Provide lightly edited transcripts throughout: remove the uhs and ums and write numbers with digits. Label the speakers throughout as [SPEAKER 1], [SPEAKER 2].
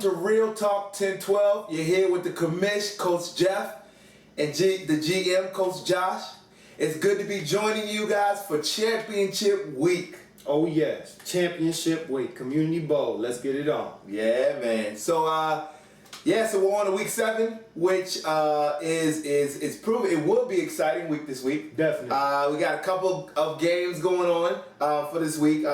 [SPEAKER 1] to Real Talk 1012. You're here with the commish, Coach Jeff, and the GM, Coach Josh. It's good to be joining you guys for Championship Week.
[SPEAKER 2] Oh yes, Championship Week, Community Bowl. Let's get it on.
[SPEAKER 1] Yeah, man. So we're on to week 7, which is proven it will be exciting week this week.
[SPEAKER 2] Definitely.
[SPEAKER 1] We got a couple of games going on for this week.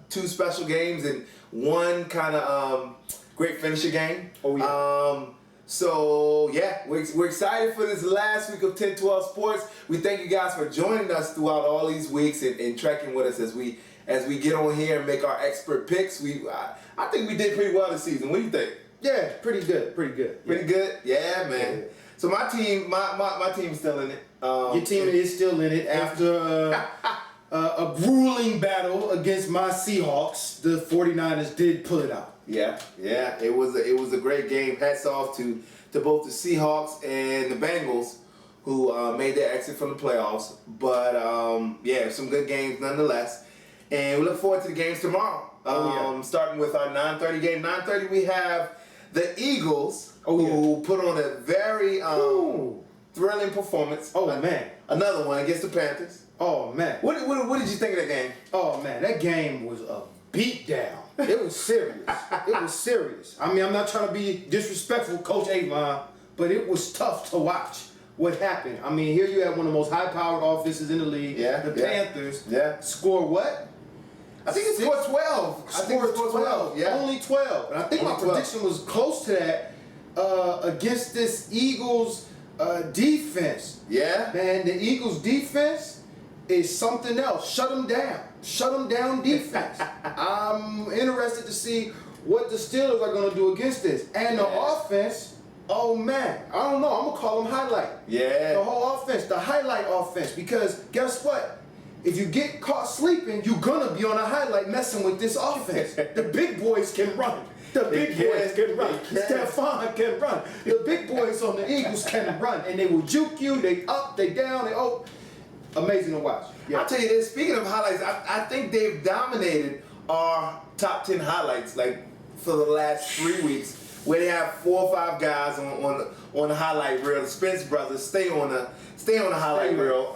[SPEAKER 1] 2 special games and one kind of great finisher game.
[SPEAKER 2] Oh yeah.
[SPEAKER 1] So yeah, we're excited for this last week of 1012 Sports. We thank you guys for joining us throughout all these weeks and tracking with us as we get on here and make our expert picks. I think we did pretty well this season. What do you think?
[SPEAKER 2] Yeah, pretty good.
[SPEAKER 1] Pretty good? Yeah, man. Yeah. So my team's still in it.
[SPEAKER 2] Your team is still in it after a grueling battle against my Seahawks. The 49ers did pull it out.
[SPEAKER 1] Yeah. It was a great game. Hats off to both the Seahawks and the Bengals, who made their exit from the playoffs. But some good games nonetheless. And we look forward to the games tomorrow. Starting with our 9:30 game. 9:30 we have the Eagles, who put on a very thrilling performance.
[SPEAKER 2] Oh man,
[SPEAKER 1] another one against the Panthers.
[SPEAKER 2] Oh man,
[SPEAKER 1] what did you think of that game?
[SPEAKER 2] Oh man, that game was a beatdown. It was serious. It was serious. I mean, I'm not trying to be disrespectful, Coach Avon, but it was tough to watch what happened. I mean, here you have one of the most high-powered offenses in the league. Panthers score what?
[SPEAKER 1] I think it scored 12.
[SPEAKER 2] I think it scored 12. Yeah. Only 12. And I think my prediction was close to that against this Eagles defense.
[SPEAKER 1] Yeah.
[SPEAKER 2] Man, the Eagles defense is something else. Shut them down. Shut them down defense. I'm interested to see what the Steelers are going to do against this. And the offense, oh man, I don't know. I'm going to call them highlight.
[SPEAKER 1] Yeah.
[SPEAKER 2] The whole offense, the highlight offense. Because guess what? If you get caught sleeping, you're going to be on a highlight messing with this offense. The big boys can run. The big boys can run. Stephon can run. The big boys on the Eagles can run. And they will juke you. They up, they down, they up. Amazing to watch. Yeah.
[SPEAKER 1] I'll tell you this, speaking of highlights, I think they've dominated our top 10 highlights like for the last 3 weeks, where they have 4 or 5 guys on the highlight reel. The Spence brothers stay on the highlight reel.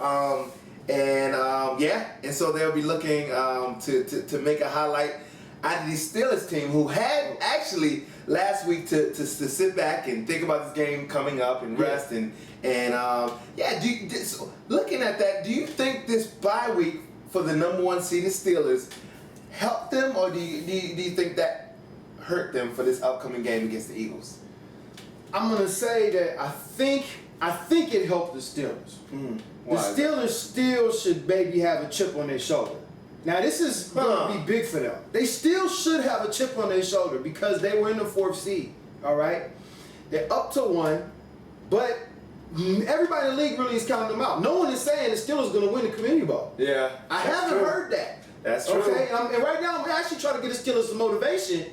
[SPEAKER 1] And so they'll be looking to make a highlight out of the Steelers team, who had actually last week to sit back and think about this game coming up and rest so looking at that, do you think this bye week for the number 1 seeded Steelers helped them, or do you think that hurt them for this upcoming game against the Eagles?
[SPEAKER 2] I'm gonna say that I think it helped the Steelers. The Steelers still should maybe have a chip on their shoulder. Now this is going to be big for them. They still should have a chip on their shoulder because they were in the 4th seed. All right, they're up to 1, but everybody in the league really is counting them out. No one is saying the Steelers going to win the Community Bowl.
[SPEAKER 1] Yeah,
[SPEAKER 2] I haven't heard that.
[SPEAKER 1] That's true.
[SPEAKER 2] Okay, and right now I'm actually trying to get the Steelers some motivation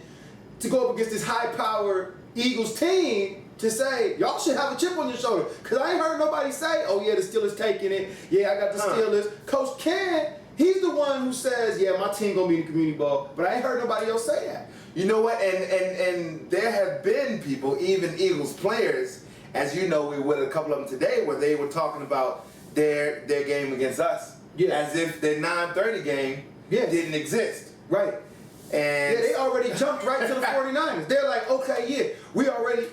[SPEAKER 2] to go up against this high-powered Eagles team. To say, y'all should have a chip on your shoulder. Because I ain't heard nobody say, oh yeah, the Steelers taking it. Yeah, I got the Steelers. Coach Ken, he's the one who says, yeah, my team going to be in the Community Bowl. But I ain't heard nobody else say that.
[SPEAKER 1] You know what? And there have been people, even Eagles players, as you know, we with a couple of them today, where they were talking about their game against us.
[SPEAKER 2] Yeah.
[SPEAKER 1] As if their 9:30 game didn't exist.
[SPEAKER 2] Right.
[SPEAKER 1] And
[SPEAKER 2] they already jumped right to the 49ers. They're like, okay, we already...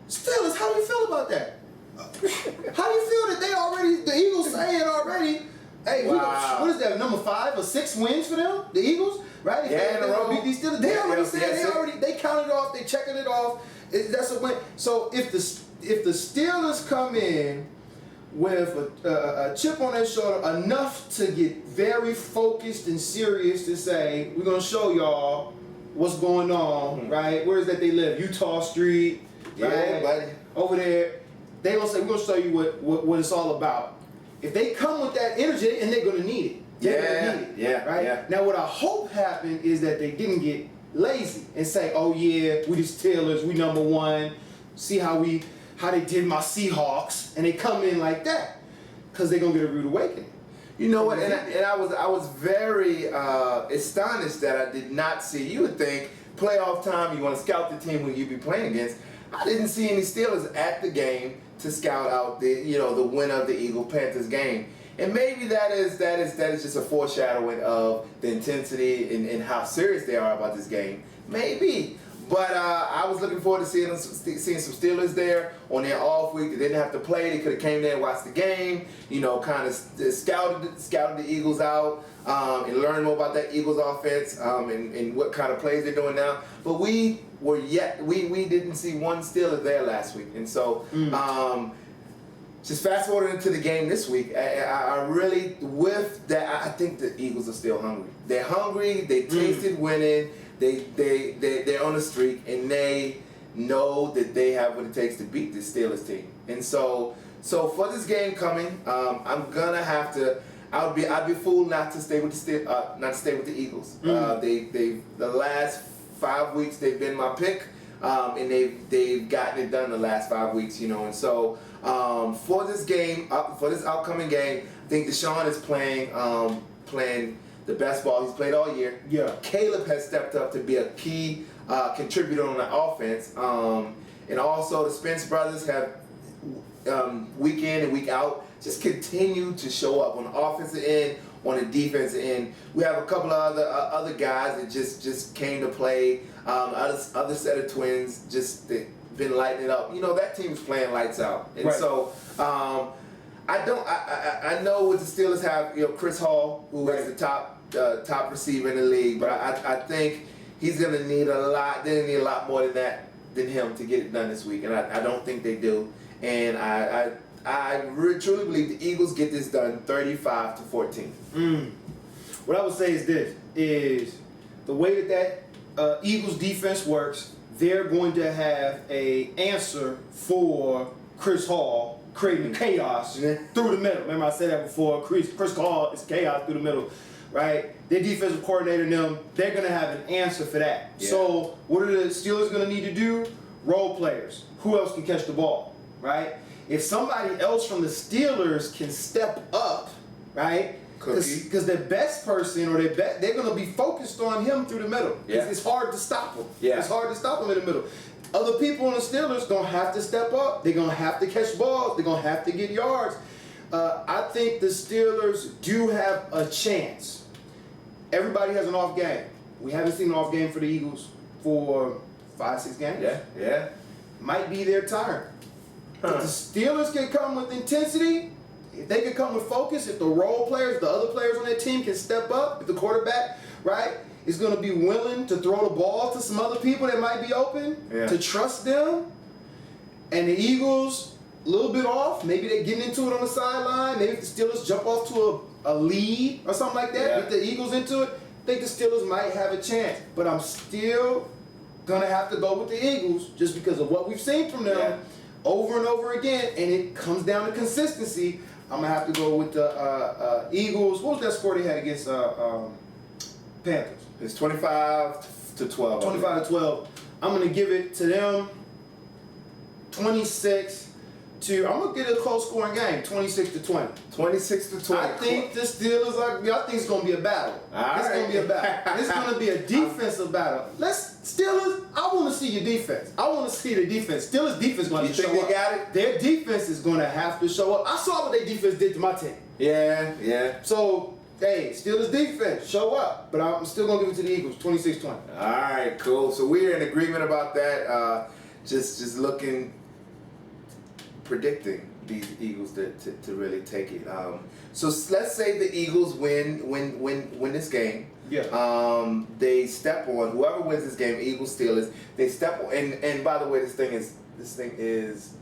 [SPEAKER 2] Steelers, how do you feel about that? How do you feel that the Eagles saying already, hey, what is that, number 5 or 6 wins for them? The Eagles, right?
[SPEAKER 1] Yeah,
[SPEAKER 2] they beat these Steelers. They already said they counted it off, they checking it off. That's a win. So if the Steelers come in with a chip on their shoulder enough to get very focused and serious to say, we're gonna show y'all what's going on, right? Where is that they live? Utah Street.
[SPEAKER 1] Yeah, buddy.
[SPEAKER 2] Over there, they gonna say, we're gonna show you what it's all about. If they come with that energy, and they're gonna need it. They're gonna need it. Right?
[SPEAKER 1] Yeah.
[SPEAKER 2] Now what I hope happened is that they didn't get lazy and say, oh yeah, we the Steelers, we number 1. See how they did my Seahawks, and they come in like that. Because they're gonna get a rude awakening.
[SPEAKER 1] You know what? And I was very astonished that I did not see. You would think playoff time, you want to scout the team who you be playing against. I didn't see any Steelers at the game to scout out the winner of the Eagle-Panthers game. And maybe that is just a foreshadowing of the intensity and how serious they are about this game. Maybe. But I was looking forward to seeing some Steelers there on their off week. They didn't have to play. They could have came there and watched the game. Kind of scouted the Eagles out and learned more about that Eagles offense and what kind of plays they're doing now. But we didn't see one Steeler there last week, and so. Just fast forwarding into the game this week, I really, with that, I think the Eagles are still hungry. They're hungry. They tasted winning. They're on a streak, and they know that they have what it takes to beat this Steelers team. And so for this game coming, I'm gonna have to. I'd be fooled not to stay with the Eagles. The last 5 weeks they've been my pick. And they've gotten it done the last 5 weeks, and so for this game, for this upcoming game, I think Deshaun is playing the best ball he's played all year.
[SPEAKER 2] Yeah.
[SPEAKER 1] Caleb has stepped up to be a key contributor on the offense, and also the Spence brothers have week in and week out just continue to show up on the offensive end, on the defensive end. We have a couple of other guys that just came to play. Other set of twins just been lighting it up. That team's playing lights out, and
[SPEAKER 2] right.
[SPEAKER 1] So I know what the Steelers have. Chris Hall, who is the top receiver in the league, but I think he's gonna need a lot. They need a lot more than him to get it done this week, and I don't think they do. And I really truly believe the Eagles get this done 35-14.
[SPEAKER 2] What I would say is the way that Eagles defense works, they're going to have a answer for Chris Hall creating chaos through the middle. Remember I said that before. Chris Hall is chaos through the middle, right? Their defensive coordinator and them, they're going to have an answer for that.
[SPEAKER 1] Yeah.
[SPEAKER 2] So what are the Steelers going to need to do? Role players. Who else can catch the ball, right? If somebody else from the Steelers can step up, right? Because their best person or they're going to be focused on him through the middle.
[SPEAKER 1] Yeah.
[SPEAKER 2] It's hard to stop him.
[SPEAKER 1] Yeah.
[SPEAKER 2] It's hard to stop him in the middle. Other people on the Steelers going to have to step up. They're going to have to catch balls. They're going to have to get yards. I think the Steelers do have a chance. Everybody has an off game. We haven't seen an off game for the Eagles for 5-6 games.
[SPEAKER 1] Yeah.
[SPEAKER 2] Might be their turn. If the Steelers can come with intensity, if they can come with focus, if the role players, the other players on their team can step up, if the quarterback, right, is going to be willing to throw the ball to some other people that might be open, to trust them, and the Eagles, a little bit off, maybe they're getting into it on the sideline, maybe if the Steelers jump off to a lead or something like that, with the Eagles into it, I think the Steelers might have a chance. But I'm still going to have to go with the Eagles just because of what we've seen from them over and over again, and it comes down to consistency. I'm going to have to go with the Eagles. What was that score they had against Panthers?
[SPEAKER 1] It's 25-12.
[SPEAKER 2] 25-12. I'm going to give it to them 26 to, I'm going to get a close scoring game, 26-20.
[SPEAKER 1] 26-20.
[SPEAKER 2] I think the Steelers I think it's going to be a battle. It's going to be a battle. It's going to be a defensive battle. Steelers, I want to see your defense. I want to see the defense. Steelers defense going to show up.
[SPEAKER 1] You think they got it?
[SPEAKER 2] Their defense is going to have to show up. I saw what their defense did to my team.
[SPEAKER 1] Yeah.
[SPEAKER 2] So, hey, Steelers defense, show up. But I'm still going to give it to the Eagles, 26-20.
[SPEAKER 1] All right, cool. So we're in agreement about that. Just predicting these Eagles to really take it. So let's say the Eagles win this game.
[SPEAKER 2] Yeah.
[SPEAKER 1] They step on whoever wins this game, Eagles, Steelers. They step on, and by the way, this thing is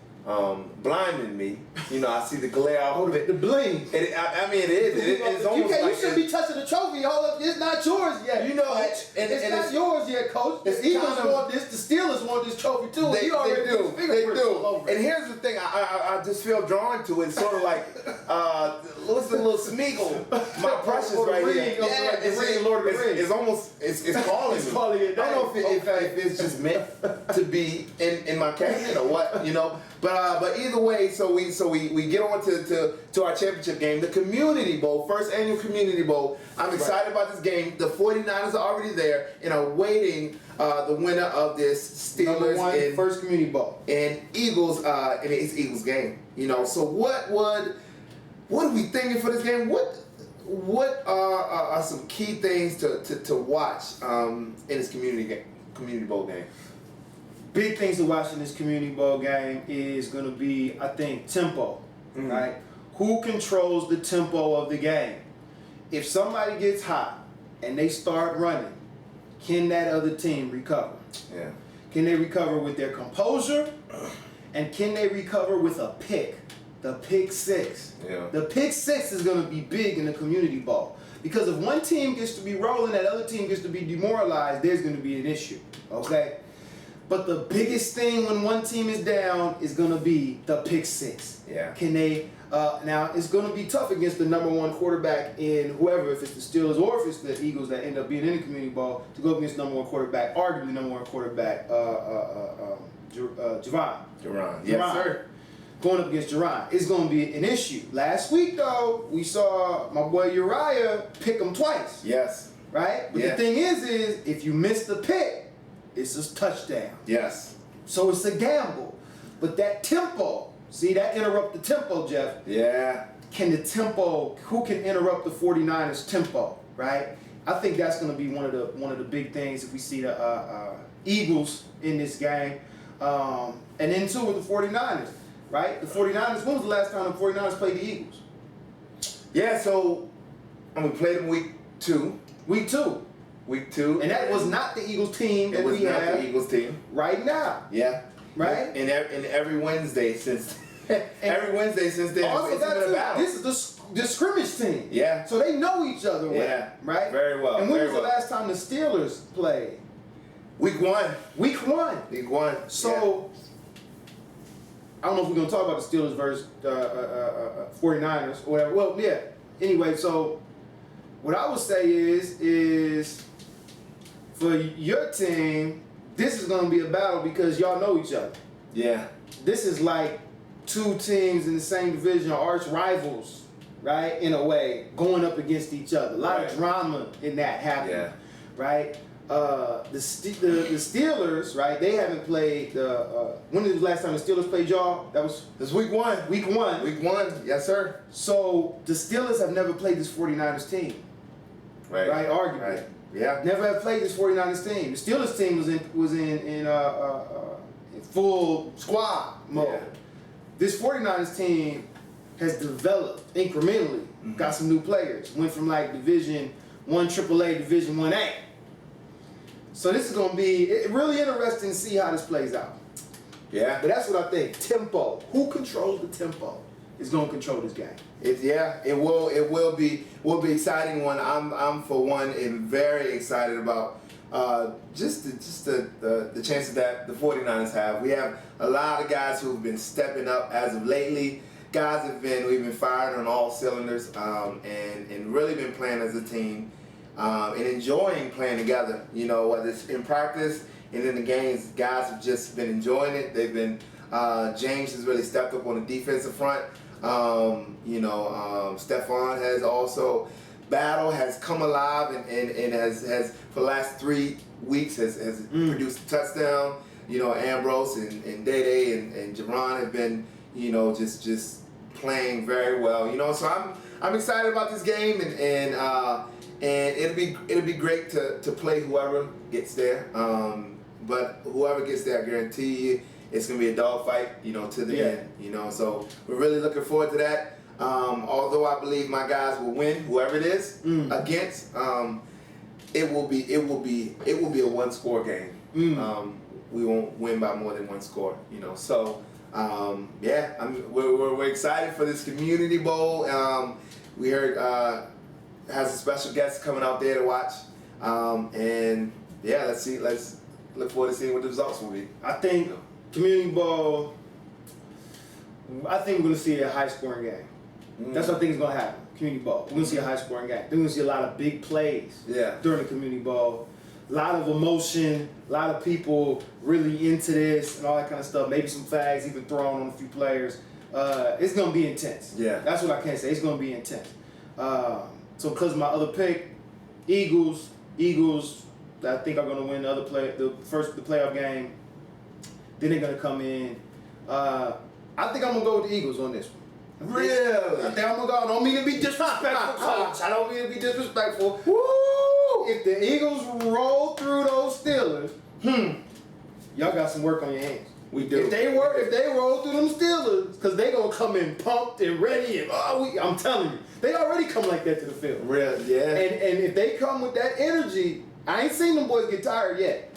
[SPEAKER 1] blinding me. I see the glare off of it.
[SPEAKER 2] The bling.
[SPEAKER 1] I mean, it is. It's almost like
[SPEAKER 2] you shouldn't be touching the trophy. It's not yours yet. It's not yours yet, Coach. The Eagles want this. The Steelers want this trophy too.
[SPEAKER 1] They do. And here's the thing. I just feel drawn to it. It's sort of like what's the little Smeagol? My precious right here. It's almost calling me.
[SPEAKER 2] It's calling it.
[SPEAKER 1] I don't know if it's just meant to be in my cabinet or what, But either way, so we get on to our championship game, the Community Bowl, first annual Community Bowl. I'm excited about this game. The 49ers are already there and are waiting the winner of this
[SPEAKER 2] Number
[SPEAKER 1] Steelers
[SPEAKER 2] one,
[SPEAKER 1] and
[SPEAKER 2] first community bowl.
[SPEAKER 1] and Eagles, and it's Eagles game. So what are we thinking for this game? What are some key things to watch in this community bowl game?
[SPEAKER 2] Big things to watch in this community bowl game is going to be, I think, tempo, right? Who controls the tempo of the game? If somebody gets hot and they start running, can that other team recover?
[SPEAKER 1] Yeah.
[SPEAKER 2] Can they recover with their composure? And can they recover with a pick? The pick six.
[SPEAKER 1] Yeah.
[SPEAKER 2] The pick six is going to be big in the community bowl. Because if one team gets to be rolling, that other team gets to be demoralized, there's going to be an issue. Okay? But the biggest thing when one team is down is going to be the pick six.
[SPEAKER 1] Yeah.
[SPEAKER 2] Can they, now it's going to be tough against the number one quarterback in whoever, if it's the Steelers or if it's the Eagles that end up being in the community bowl, to go against number one quarterback, arguably number one quarterback, Jerron.
[SPEAKER 1] Yes, sir.
[SPEAKER 2] Going up against Jerron. It's going to be an issue. Last week, though, we saw my boy Uriah pick him twice.
[SPEAKER 1] Yes.
[SPEAKER 2] Right? But the thing is if you miss the pick, it's a touchdown.
[SPEAKER 1] Yes.
[SPEAKER 2] So it's a gamble. But that tempo, see, that interrupt the tempo, Jeff.
[SPEAKER 1] Yeah.
[SPEAKER 2] Who can interrupt the 49ers tempo, right? I think that's going to be one of the big things if we see the Eagles in this game. And then, too, with the 49ers, right? The 49ers, when was the last time the 49ers played the Eagles?
[SPEAKER 1] Yeah, so we played them week 2.
[SPEAKER 2] Week 2.
[SPEAKER 1] Week 2.
[SPEAKER 2] And that was not the Eagles team that we have.
[SPEAKER 1] It was not the Eagles team.
[SPEAKER 2] Right now.
[SPEAKER 1] Yeah.
[SPEAKER 2] Right?
[SPEAKER 1] And every Wednesday since every Wednesday since then,
[SPEAKER 2] also,
[SPEAKER 1] it's been a battle.
[SPEAKER 2] this is the scrimmage team.
[SPEAKER 1] Yeah.
[SPEAKER 2] So they know each other well.
[SPEAKER 1] Yeah.
[SPEAKER 2] Right?
[SPEAKER 1] Very well.
[SPEAKER 2] And when
[SPEAKER 1] very
[SPEAKER 2] was the
[SPEAKER 1] well.
[SPEAKER 2] last time the Steelers played?
[SPEAKER 1] Week 1.
[SPEAKER 2] Week 1.
[SPEAKER 1] Week 1.
[SPEAKER 2] So, I don't know if we're going to talk about the Steelers versus 49ers or whatever. Well, yeah. Anyway, so what I would say is for your team, this is going to be a battle because y'all know each other.
[SPEAKER 1] Yeah.
[SPEAKER 2] This is like two teams in the same division, arch rivals, right? In a way, going up against each other. A lot of drama in that happening, right? The Steelers, right? They haven't played. When was the last time the Steelers played y'all?
[SPEAKER 1] That's week 1.
[SPEAKER 2] Week 1.
[SPEAKER 1] Week 1. Yes, sir.
[SPEAKER 2] So the Steelers have never played this 49ers team,
[SPEAKER 1] Right.
[SPEAKER 2] right? Arguably,
[SPEAKER 1] Right. Yeah.
[SPEAKER 2] never have played this 49ers team. The Steelers team was in full squad mode.
[SPEAKER 1] Yeah.
[SPEAKER 2] This 49ers team has developed incrementally. Got some new players. Went from like Division 1 AAA, Division 1A. So this is going to be really interesting to see how this plays out.
[SPEAKER 1] Yeah.
[SPEAKER 2] But that's what I think. Tempo. Who controls the tempo is going to control this game.
[SPEAKER 1] It will be exciting one. I'm for one and very excited about just the chances that the 49ers have. We have a lot of guys who've been stepping up as of lately. We've been firing on all cylinders and really been playing as a team and enjoying playing together. Whether it's in practice and in the games, guys have just been enjoying it. They've been James has really stepped up on the defensive front. Stephon has also has come alive and has for the last 3 weeks has produced a touchdown. Ambrose and Dede and Jerron have been just playing very well. So I'm excited about this game and it'll be great to play whoever gets there. But whoever gets there, I guarantee you, it's gonna be a dogfight, to the end. So we're really looking forward to that. Although I believe my guys will win, whoever it is against, it will be a one-score game. We won't win by more than one score, So we're excited for this community bowl. We heard has a special guest coming out there to watch, and let's look forward to seeing what the results will be.
[SPEAKER 2] I think community bowl. I think we're going to see a high-scoring game. That's what I think is going to happen. Community bowl. We're going to see a high-scoring game. We're going to see a lot of big plays during the community bowl. A lot of emotion. A lot of people really into this and all that kind of stuff. Maybe some flags even thrown on a few players. It's going to be intense.
[SPEAKER 1] Yeah.
[SPEAKER 2] That's what I can say. It's going to be intense. So because of my other pick, Eagles I think are going to win the playoff game. Then they're going to come in. I think I'm going to go with the Eagles on this one.
[SPEAKER 1] Really?
[SPEAKER 2] I think I'm going to go. I don't mean to be disrespectful, Coach. I don't mean to be disrespectful.
[SPEAKER 1] Woo!
[SPEAKER 2] If the Eagles roll through those Steelers, y'all got some work on your hands.
[SPEAKER 1] We do.
[SPEAKER 2] If they roll through them Steelers, because they going to come in pumped and ready. And I'm telling you, they already come like that to the field.
[SPEAKER 1] Really? Yeah.
[SPEAKER 2] And if they come with that energy, I ain't seen them boys get tired yet.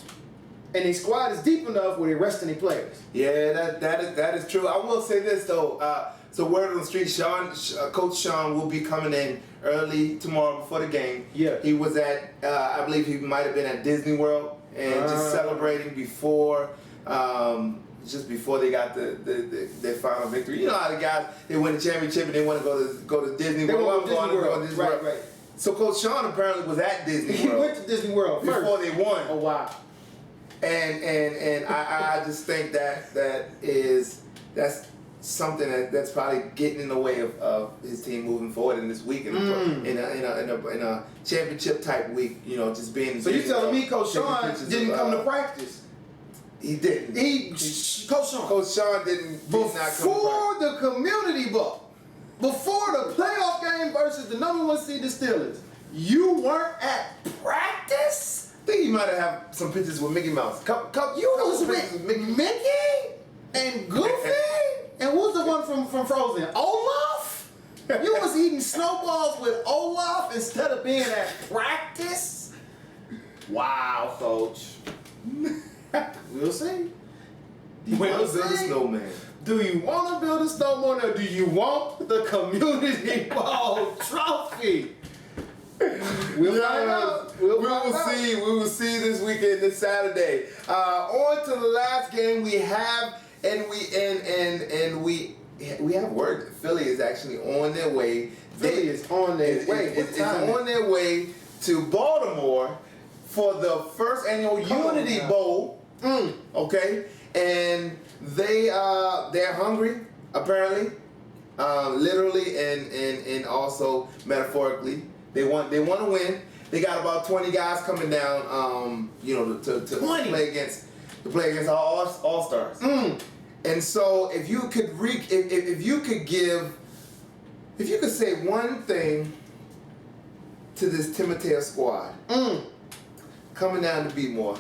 [SPEAKER 2] And their squad is deep enough where they're resting their players.
[SPEAKER 1] Yeah, that is true. I will say this though. So word on the street, Coach Sean will be coming in early tomorrow before the game.
[SPEAKER 2] Yeah.
[SPEAKER 1] He was at, I believe he might have been at Disney World and just celebrating before, just before they got their final victory. You know how the guys, they win the championship and they want to go to Disney World.
[SPEAKER 2] Right.
[SPEAKER 1] So Coach Sean apparently was at Disney World.
[SPEAKER 2] He went to Disney World first.
[SPEAKER 1] Before they won.
[SPEAKER 2] Oh wow.
[SPEAKER 1] And I just think that's something that's probably getting in the way of his team moving forward in this week in a championship type week. You know, just being.
[SPEAKER 2] So you telling me Coach Sean didn't come to practice?
[SPEAKER 1] He didn't.
[SPEAKER 2] Coach Sean
[SPEAKER 1] did not come to practice.
[SPEAKER 2] Before the community book, before the playoff game versus the number 1 seed, the Steelers, you weren't at practice.
[SPEAKER 1] I think he might have some pictures with Mickey Mouse.
[SPEAKER 2] You was with Mickey and Goofy, and who's the one from Frozen? Olaf. You was eating snowballs with Olaf instead of being at practice. Wow, Coach. We'll see.
[SPEAKER 1] We'll build a snowman.
[SPEAKER 2] Do you want to build a snowman or do you want the community bowl trophy? We'll find out.
[SPEAKER 1] We will see this weekend, this Saturday. On to the last game we have, and we have word. Philly is actually on their way.
[SPEAKER 2] Philly is on their way.
[SPEAKER 1] It's on their way to Baltimore for the first annual Unity Bowl. Okay, and they're hungry apparently, literally and also metaphorically. They want to win. They got about 20 guys coming down, to play against our all stars. And so if you could say one thing to this Timoteo squad coming down to Beatmore,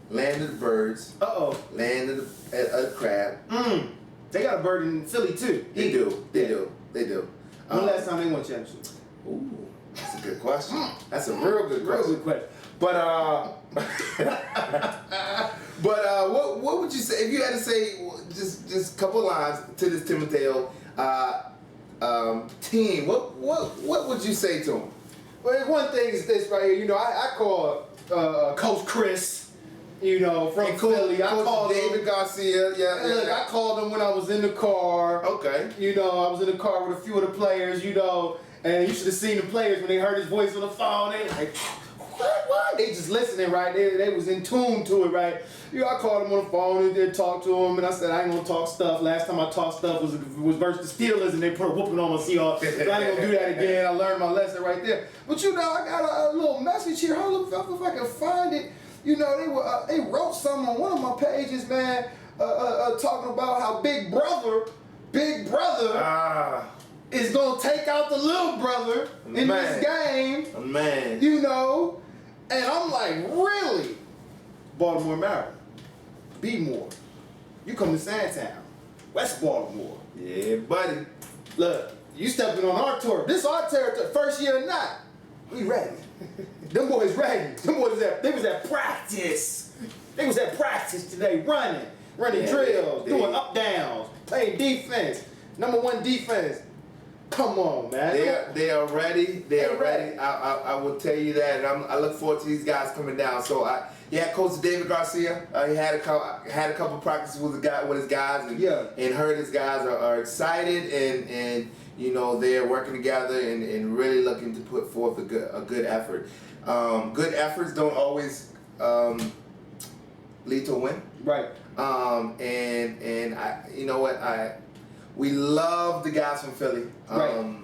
[SPEAKER 1] land of the birds, land of the crab.
[SPEAKER 2] They got a bird in Philly too.
[SPEAKER 1] They do.
[SPEAKER 2] When last time they won championship?
[SPEAKER 1] Ooh, that's a good question. That's a real good question. But what would you say if you had to say just a couple lines to this Timoteo team? What would you say to him?
[SPEAKER 2] Well, one thing is this right here. I call Coach Chris. From Philly. I called
[SPEAKER 1] David Garcia.
[SPEAKER 2] Look, I called him when I was in the car.
[SPEAKER 1] Okay.
[SPEAKER 2] I was in the car with a few of the players. And you should have seen the players when they heard his voice on the phone. They like, what? They just listening, right? They was in tune to it, right? I called him on the phone and did talk to him, and I said I ain't gonna talk stuff. Last time I talked stuff was versus the Steelers, and they put a whooping on my Seahawks. So I ain't gonna do that again. I learned my lesson right there. But I got a little message here. Hold up, if I can find it. They wrote something on one of my pages, man, talking about how Big Brother is gonna take out the little brother in this game.
[SPEAKER 1] Man.
[SPEAKER 2] And I'm like, really? Baltimore, Maryland. Beatmore. You come to Sandtown. West Baltimore.
[SPEAKER 1] Yeah, buddy.
[SPEAKER 2] Look, you stepping on our tour. This our territory, first year or not. We ready. Them boys ready. They was at practice. They was at practice today, running drills, doing up downs, playing defense. Number 1 defense. Come on, man.
[SPEAKER 1] They are ready. They are ready. I will tell you that, and I look forward to these guys coming down. So Coach David Garcia. He had a couple practices with his guys, and heard his guys are excited and they're working together and really looking to put forth a good effort. Good efforts don't always lead to a win.
[SPEAKER 2] Right.
[SPEAKER 1] We love the guys from Philly.
[SPEAKER 2] Right.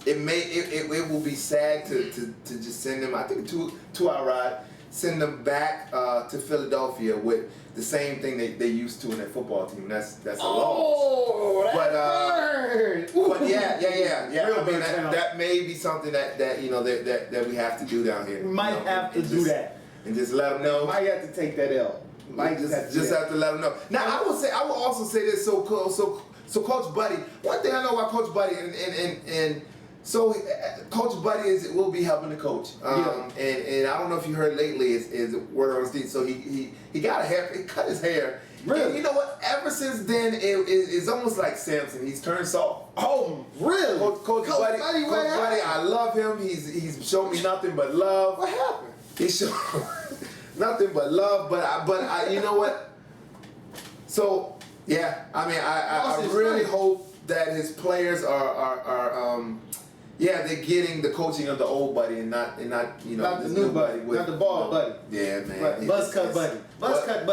[SPEAKER 1] It will be sad to just send them. I think a 2-hour ride send them back to Philadelphia with the same thing they used to in their football team. That's a loss.
[SPEAKER 2] Oh, that hurt.
[SPEAKER 1] But yeah.
[SPEAKER 2] Real
[SPEAKER 1] I mean,
[SPEAKER 2] big
[SPEAKER 1] that may be something that you know that we have to do down here.
[SPEAKER 2] We might have to do that.
[SPEAKER 1] And just let them know.
[SPEAKER 2] Might have to take that L. Might
[SPEAKER 1] just have to let them know. Now I will also say this. So Coach Buddy. One thing I know about Coach Buddy, and so Coach Buddy will be helping the coach. And I don't know if you heard lately is word on the street. So he got a hair. He cut his hair.
[SPEAKER 2] Really?
[SPEAKER 1] And you know what? Ever since then, it's almost like Samson. He's turned soft.
[SPEAKER 2] Oh, really?
[SPEAKER 1] Coach Buddy, I love him. He's shown me nothing but love.
[SPEAKER 2] What happened?
[SPEAKER 1] He showed nothing but love. But I you know what? So yeah, I mean, I really hope that his players are they're getting the coaching of the old Buddy and not you know
[SPEAKER 2] not the new Buddy, not the bald Buddy.
[SPEAKER 1] Yeah, man.
[SPEAKER 2] Right. Buzz cut Buddy. Buzz cut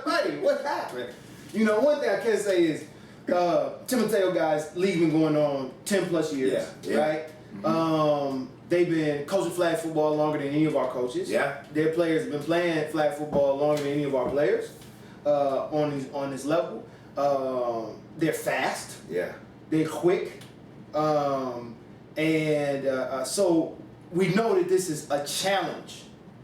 [SPEAKER 2] Buddy. What happened? You know, one thing I can say is Timoteo guys, league been going on 10 plus years, right? Mm-hmm. They've been coaching flag football longer than any of our coaches. Yeah. Their players have been playing flag football longer than any of our players on this level. They're fast. Yeah. They're quick. So we know that this is a challenge.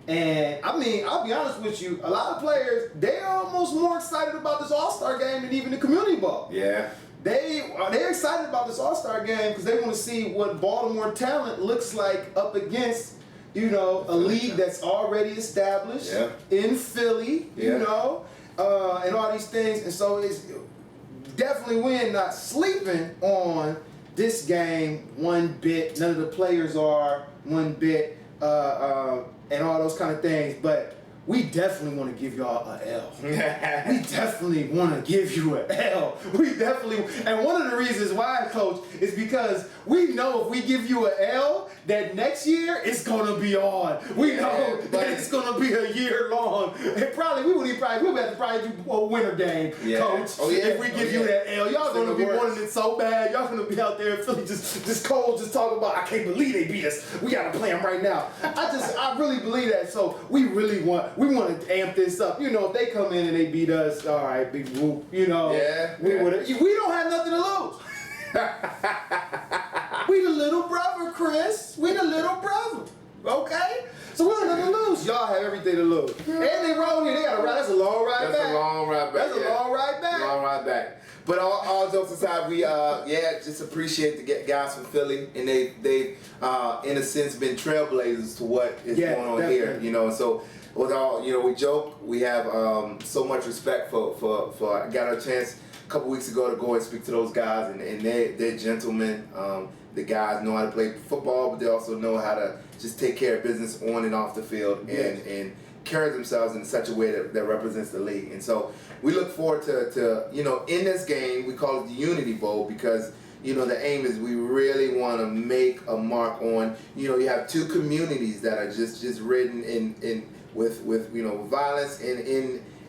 [SPEAKER 2] And I mean, I'll be honest with you, a lot of players, they're almost more excited about this All-Star game than even the community ball. Yeah. They're excited about this All-Star game because they want to see what Baltimore talent looks like up against, you know, a league that's already established in Philly, you know, and all these things. And so it's definitely we're not sleeping on this game one bit. None of the players are one bit, and all those kind of things. But we definitely want to give y'all an L. We definitely want to give you an L. And one of the reasons why, Coach, is because we know if we give you an L, that next year it's gonna be on. We know that it's gonna be a year long. And we'll have to probably do a winter game, Coach. If we give you that L, y'all gonna be wanting it so bad. Y'all gonna be out there in Philly just cold, just talking about I can't believe they beat us. We gotta play them right now. I really believe that. So we want to amp this up. You know, if they come in and they beat us, all right, big whoop. You know, we don't have nothing to lose. We the little brother, Chris. We the little brother. Okay? So we don't have nothing to lose. Y'all have everything to lose. And they roll here. They got to ride. That's a long ride back. That's a long ride back. Long ride back. But all jokes aside, we just appreciate the guys from Philly, and they in a sense been trailblazers to what is going on here. You know, so with all we joke, we have so much respect for. I got a chance a couple weeks ago to go and speak to those guys, and they're gentlemen. The guys know how to play football, but they also know how to just take care of business on and off the field and carry themselves in such a way that represents the league. And so we look forward to in this game, we call it the Unity Bowl because the aim is we really want to make a mark on, you have two communities that are just ridden in with violence and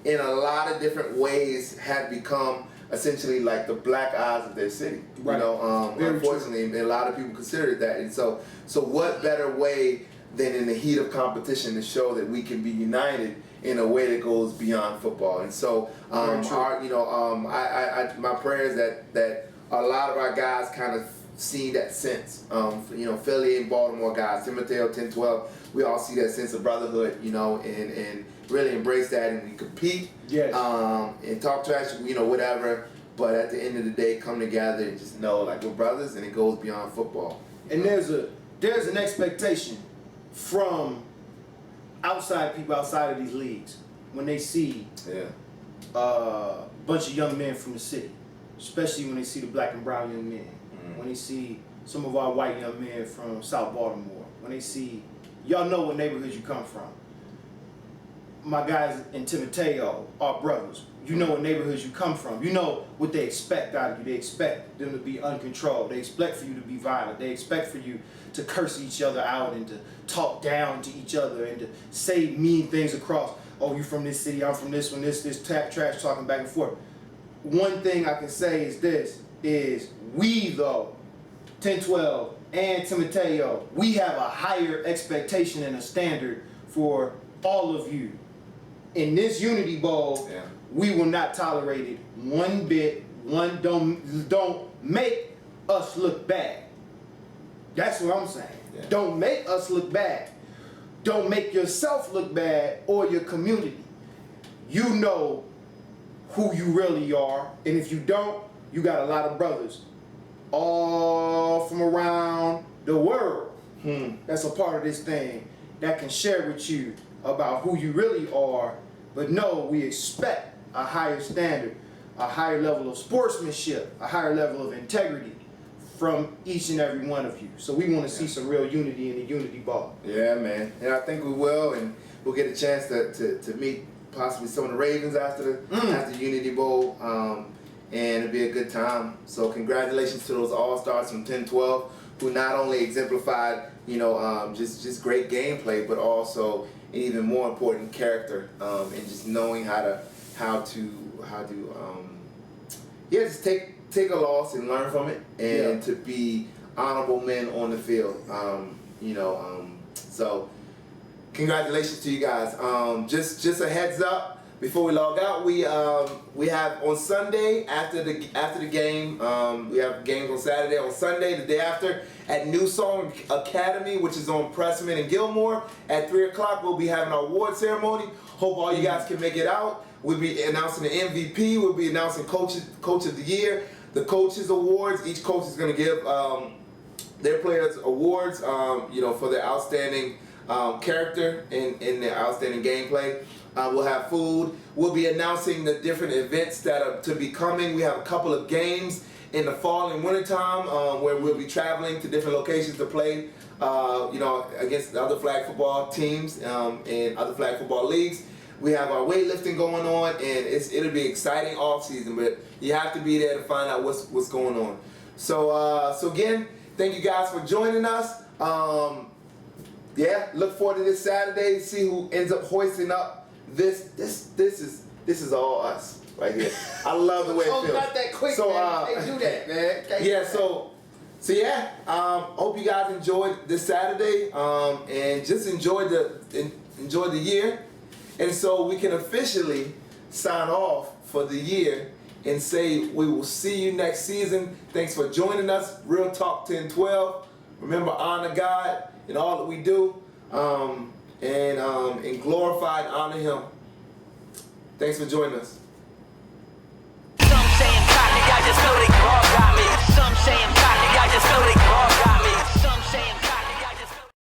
[SPEAKER 2] in a lot of different ways have become essentially like the black eyes of their city. Right. Unfortunately, a lot of people consider it that. And so what better way than in the heat of competition to show that we can be united in a way that goes beyond football. And so my prayer is that a lot of our guys kind of see that sense. Philly and Baltimore guys, Timoteo 10-12, we all see that sense of brotherhood, and really embrace that, and we compete, and talk trash, whatever. But at the end of the day, come together and just know, like, we're brothers, and it goes beyond football. And there's an expectation from outside people outside of these leagues when they see a bunch of young men from the city, especially when they see the black and brown young men, when they see some of our white young men from South Baltimore, when they see, y'all know what neighborhoods you come from. My guys in Timoteo are brothers. You know what neighborhoods you come from. You know what they expect out of you. They expect them to be uncontrolled. They expect for you to be violent. They expect for you to curse each other out and to talk down to each other and to say mean things across. Oh, you from this city, I'm from this one, this trash talking back and forth. One thing I can say is this, is we though, 10-12, and Timoteo, we have a higher expectation and a standard for all of you. In this Unity Bowl, we will not tolerate it one bit. Don't make us look bad. That's what I'm saying.
[SPEAKER 1] Yeah.
[SPEAKER 2] Don't make us look bad. Don't make yourself look bad or your community. You know who you really are, and if you don't, you got a lot of brothers all from around the world that's a part of this thing that can share with you about who you really are. But no, we expect a higher standard, a higher level of sportsmanship, a higher level of integrity from each and every one of you. So we want to see some real unity in the Unity Ball.
[SPEAKER 1] Yeah, man. And I think we will, and we'll get a chance to meet possibly some of the Ravens after the Unity Bowl. And it'll be a good time. So congratulations to those All-Stars from 10-12 who not only exemplified, just great gameplay, but also an even more important character, and just knowing how to just take a loss and learn from it, and to be honorable men on the field. So congratulations to you guys. Just a heads up. Before we log out, we have on Sunday after the game. We have games on Saturday. On Sunday, the day after, at New Song Academy, which is on Pressman and Gilmore, at 3 o'clock, we'll be having our award ceremony. Hope all you guys can make it out. We'll be announcing the MVP. We'll be announcing Coach of the Year, the coaches awards. Each coach is going to give their players awards, for their outstanding character and their outstanding gameplay. We'll have food. We'll be announcing the different events that are to be coming. We have a couple of games in the fall and winter time where we'll be traveling to different locations to play, against the other flag football teams and other flag football leagues. We have our weightlifting going on, and it'll be exciting off season, but you have to be there to find out what's going on. So again, thank you guys for joining us. Look forward to this Saturday. See who ends up hoisting up. This is all us right here. I love the way it feels.
[SPEAKER 2] Not that quick,
[SPEAKER 1] so,
[SPEAKER 2] man. Can't do that, man. Can't do that.
[SPEAKER 1] Hope you guys enjoyed this Saturday, and just enjoy the year, and so we can officially sign off for the year and say we will see you next season. Thanks for joining us. Real Talk 10-12. Remember, honor God in all that we do. And glorify and honor Him. Thanks for joining us.